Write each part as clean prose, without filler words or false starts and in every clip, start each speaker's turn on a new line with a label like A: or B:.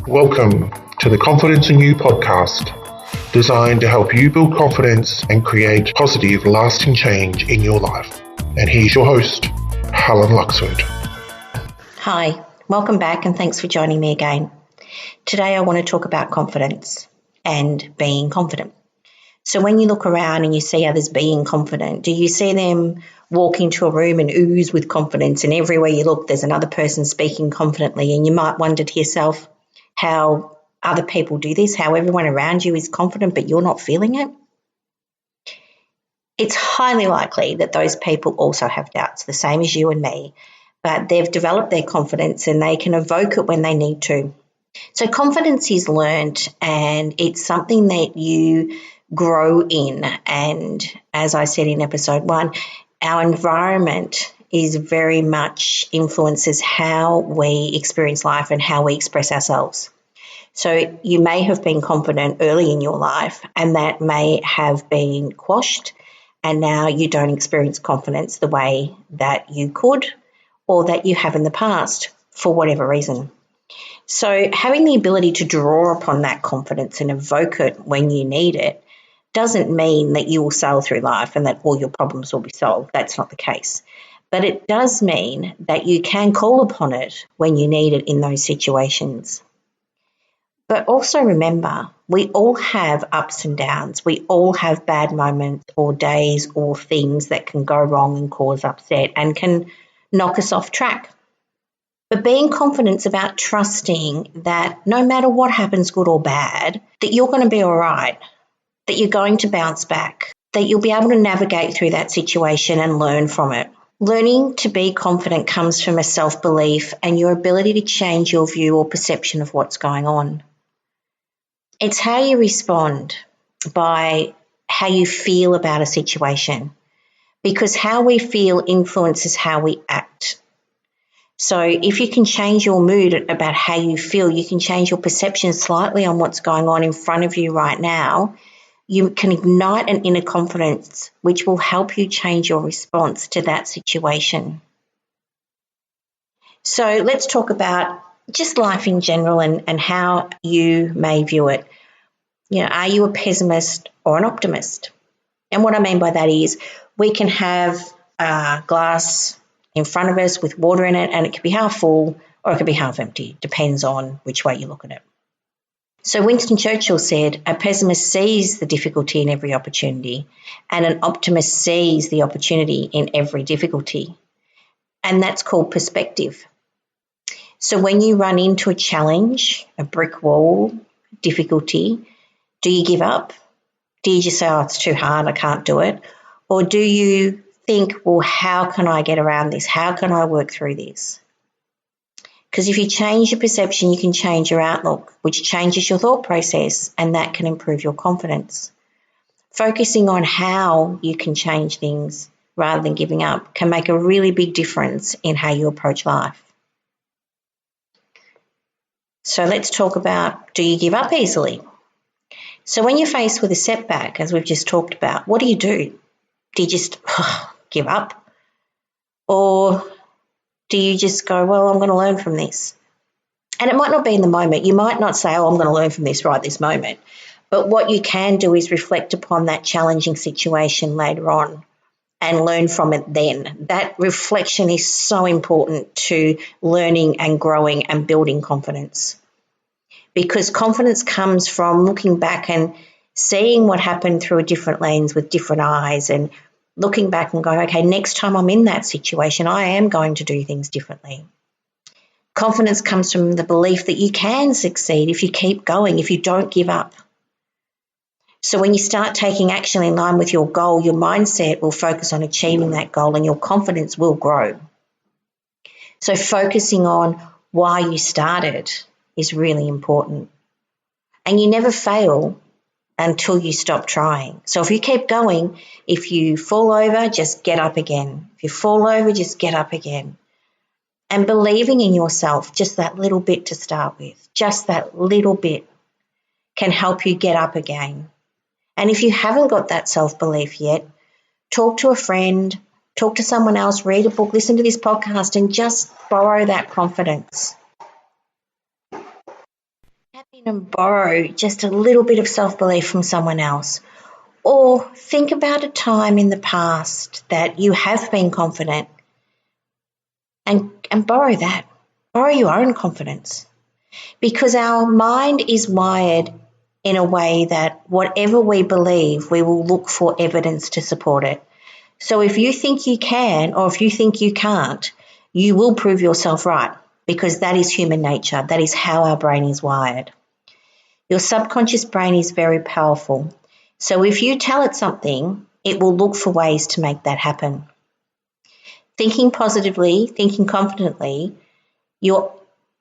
A: Welcome to the Confidence in You podcast, designed to help you build confidence and create positive, lasting change in your life. And here's your host, Helen Luxford.
B: Hi, welcome back and thanks for joining me again. Today I want to talk about confidence and being confident. So when you look around and you see others being confident, do you see them walk into a room and ooze with confidence, and everywhere you look there's another person speaking confidently, and you might wonder to yourself how other people do this, how everyone around you is confident but you're not feeling it? It's highly likely that those people also have doubts, the same as you and me, but they've developed their confidence and they can evoke it when they need to. So confidence is learned, and it's something that you grow in. And as I said in episode 1, our environment is very much influences how we experience life and how we express ourselves. So you may have been confident early in your life, and that may have been quashed, and now you don't experience confidence the way that you could or that you have in the past for whatever reason. So having the ability to draw upon that confidence and evoke it when you need it doesn't mean that you will sail through life and that all your problems will be solved. That's not the case. But it does mean that you can call upon it when you need it in those situations. But also remember, we all have ups and downs. We all have bad moments or days or things that can go wrong and cause upset and can knock us off track. But being confident is about trusting that no matter what happens, good or bad, that you're going to be all right, that you're going to bounce back, that you'll be able to navigate through that situation and learn from it. Learning to be confident comes from a self-belief and your ability to change your view or perception of what's going on. It's how you respond by how you feel about a situation, because how we feel influences how we act. So if you can change your mood about how you feel, you can change your perception slightly on what's going on in front of you right now. You can ignite an inner confidence which will help you change your response to that situation. So let's talk about just life in general and how you may view it. Are you a pessimist or an optimist? And what I mean by that is we can have a glass in front of us with water in it, and it could be half full or it could be half empty. Depends on which way you look at it. So Winston Churchill said, a pessimist sees the difficulty in every opportunity, and an optimist sees the opportunity in every difficulty. And that's called perspective. So when you run into a challenge, a brick wall, difficulty, do you give up? Do you just say, oh, it's too hard, I can't do it? Or do you think, well, how can I get around this? How can I work through this? Because if you change your perception, you can change your outlook, which changes your thought process, and that can improve your confidence. Focusing on how you can change things rather than giving up can make a really big difference in how you approach life. So let's talk about, do you give up easily? So when you're faced with a setback, as we've just talked about, what do? Do you just give up? Or do you just go, well, I'm going to learn from this? And it might not be in the moment. You might not say, oh, I'm going to learn from this right this moment. But what you can do is reflect upon that challenging situation later on and learn from it then. That reflection is so important to learning and growing and building confidence. Because confidence comes from looking back and seeing what happened through a different lens with different eyes, and looking back and going, okay, next time I'm in that situation, I am going to do things differently. Confidence comes from the belief that you can succeed if you keep going, if you don't give up. So when you start taking action in line with your goal, your mindset will focus on achieving that goal and your confidence will grow. So focusing on why you started is really important. And you never fail until you stop trying. So if you keep going, if you fall over, just get up again. If you fall over, just get up again. And believing in yourself, just that little bit to start with, just that little bit can help you get up again. And if you haven't got that self-belief yet, talk to a friend, talk to someone else, read a book, listen to this podcast, and just borrow that confidence. and borrow just a little bit of self-belief from someone else. Or think about a time in the past that you have been confident and borrow that. Borrow your own confidence. Because our mind is wired in a way that whatever we believe, we will look for evidence to support it. So if you think you can or if you think you can't, you will prove yourself right, because that is human nature. That is how our brain is wired. Your subconscious brain is very powerful. So if you tell it something, it will look for ways to make that happen. Thinking positively, thinking confidently, your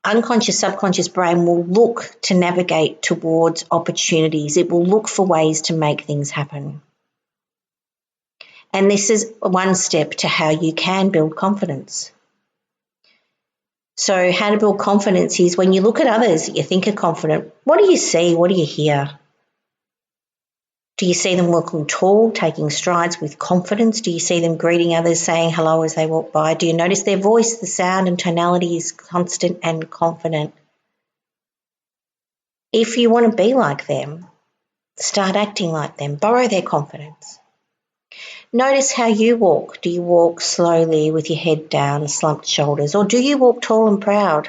B: unconscious, subconscious brain will look to navigate towards opportunities. It will look for ways to make things happen. And this is one step to how you can build confidence. So how to build confidence is when you look at others that you think are confident, what do you see? What do you hear? Do you see them walking tall, taking strides with confidence? Do you see them greeting others, saying hello as they walk by? Do you notice their voice, the sound and tonality is constant and confident? If you want to be like them, start acting like them. Borrow their confidence. Notice how you walk. Do you walk slowly with your head down, slumped shoulders, or do you walk tall and proud?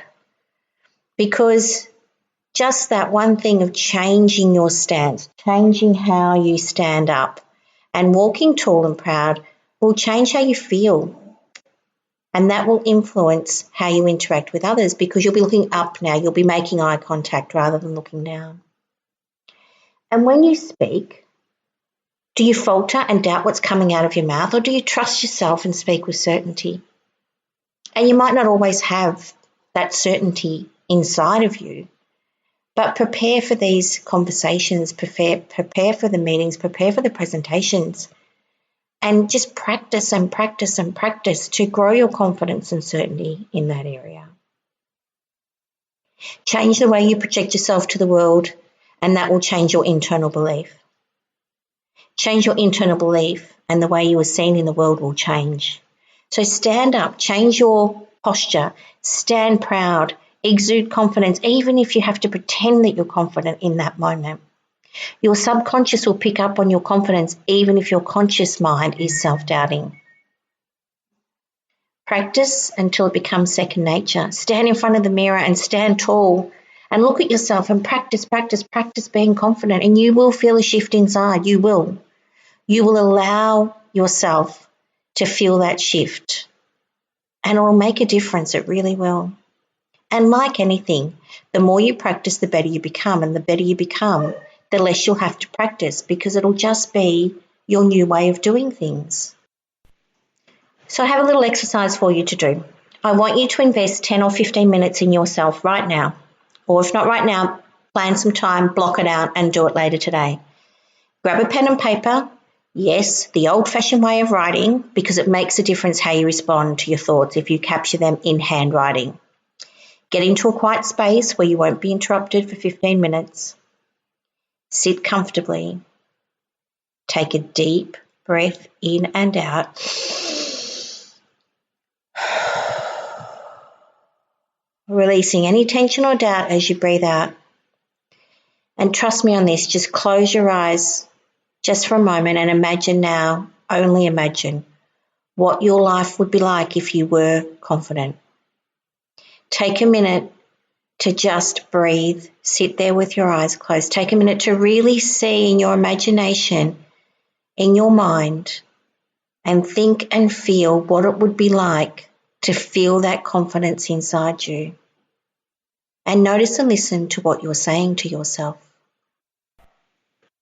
B: Because just that one thing of changing your stance, changing how you stand up, and walking tall and proud will change how you feel. And that will influence how you interact with others, because you'll be looking up now. You'll be making eye contact rather than looking down. And when you speak, do you falter and doubt what's coming out of your mouth, or do you trust yourself and speak with certainty? And you might not always have that certainty inside of you, but prepare for these conversations, prepare for the meetings, prepare for the presentations, and just practice and practice and practice to grow your confidence and certainty in that area. Change the way you project yourself to the world, and that will change your internal belief. Change your internal belief, and the way you are seen in the world will change. So stand up, change your posture, stand proud, exude confidence, even if you have to pretend that you're confident in that moment. Your subconscious will pick up on your confidence, even if your conscious mind is self-doubting. Practice until it becomes second nature. Stand in front of the mirror and stand tall and look at yourself and practice being confident, and you will feel a shift inside. You will. You will allow yourself to feel that shift, and it will make a difference. It really will. And like anything, the more you practice, the better you become, and the better you become, the less you'll have to practice, because it'll just be your new way of doing things. So I have a little exercise for you to do. I want you to invest 10 or 15 minutes in yourself right now, or if not right now, plan some time, block it out and do it later today. Grab a pen and paper. Yes, the old-fashioned way of writing, because it makes a difference how you respond to your thoughts if you capture them in handwriting. Get into a quiet space where you won't be interrupted for 15 minutes. Sit comfortably. Take a deep breath in and out. Releasing any tension or doubt as you breathe out. And trust me on this, just close your eyes just for a moment and imagine now, only imagine, what your life would be like if you were confident. Take a minute to just breathe, sit there with your eyes closed. Take a minute to really see in your imagination, in your mind, and think and feel what it would be like to feel that confidence inside you. And notice and listen to what you're saying to yourself.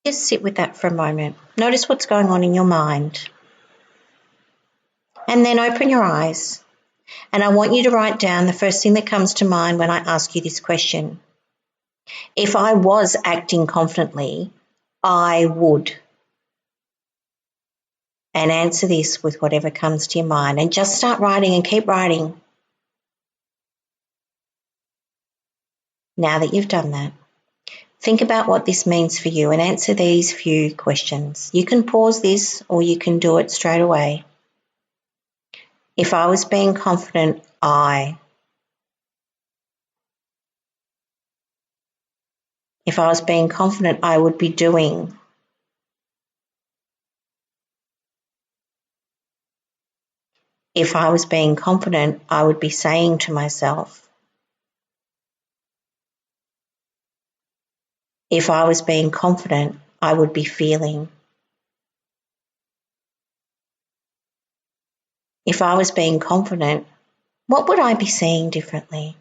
B: Just sit with that for a moment. Notice what's going on in your mind. And then open your eyes. And I want you to write down the first thing that comes to mind when I ask you this question. If I was acting confidently, I would. And answer this with whatever comes to your mind. And just start writing and keep writing. Now that you've done that, think about what this means for you and answer these few questions. You can pause this or you can do it straight away. If I was being confident, I. If I was being confident, I would be doing. If I was being confident, I would be saying to myself. If I was being confident, I would be feeling. If I was being confident, what would I be saying differently?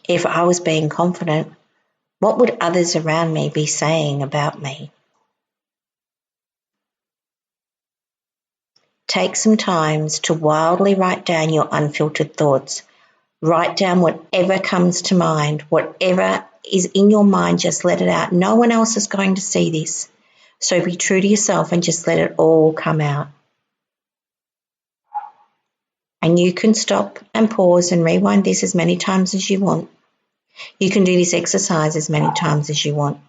B: If I was being confident, what would others around me be saying about me? Take some time to wildly write down your unfiltered thoughts. Write down whatever comes to mind, whatever is in your mind, just let it out. No one else is going to see this. So be true to yourself and just let it all come out. And you can stop and pause and rewind this as many times as you want. You can do this exercise as many times as you want.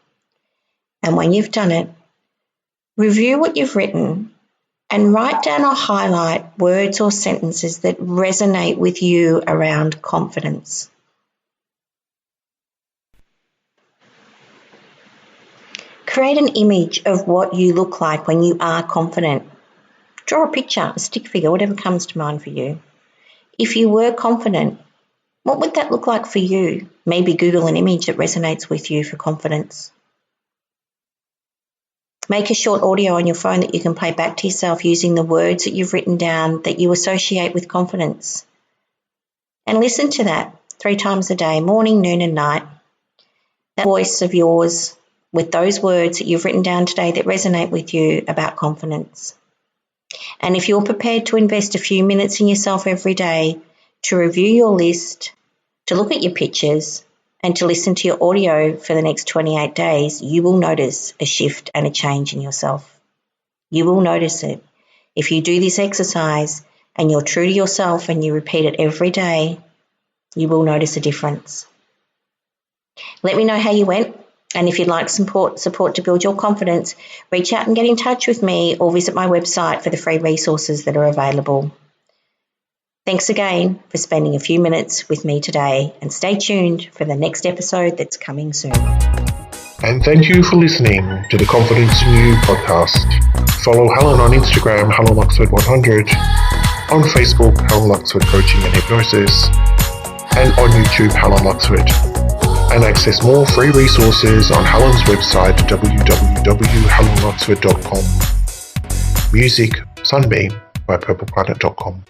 B: And when you've done it, review what you've written and write down or highlight words or sentences that resonate with you around confidence. Create an image of what you look like when you are confident. Draw a picture, a stick figure, whatever comes to mind for you. If you were confident, what would that look like for you? Maybe Google an image that resonates with you for confidence. Make a short audio on your phone that you can play back to yourself using the words that you've written down that you associate with confidence. And listen to that 3 times a day, morning, noon and night. That voice of yours with those words that you've written down today that resonate with you about confidence. And if you're prepared to invest a few minutes in yourself every day to review your list, to look at your pictures, and to listen to your audio for the next 28 days, you will notice a shift and a change in yourself. You will notice it. If you do this exercise and you're true to yourself and you repeat it every day, you will notice a difference. Let me know how you went. And if you'd like support to build your confidence, reach out and get in touch with me or visit my website for the free resources that are available. Thanks again for spending a few minutes with me today, and stay tuned for the next episode that's coming soon.
A: And thank you for listening to the Confidence in You podcast. Follow Helen on Instagram, HelenLuxford100, on Facebook, Helen Luxford Coaching and Hypnosis, and on YouTube, Helen Luxford. And access more free resources on Helen's website, www.helenluxford.com. Music, Sunbeam by purpleplanet.com.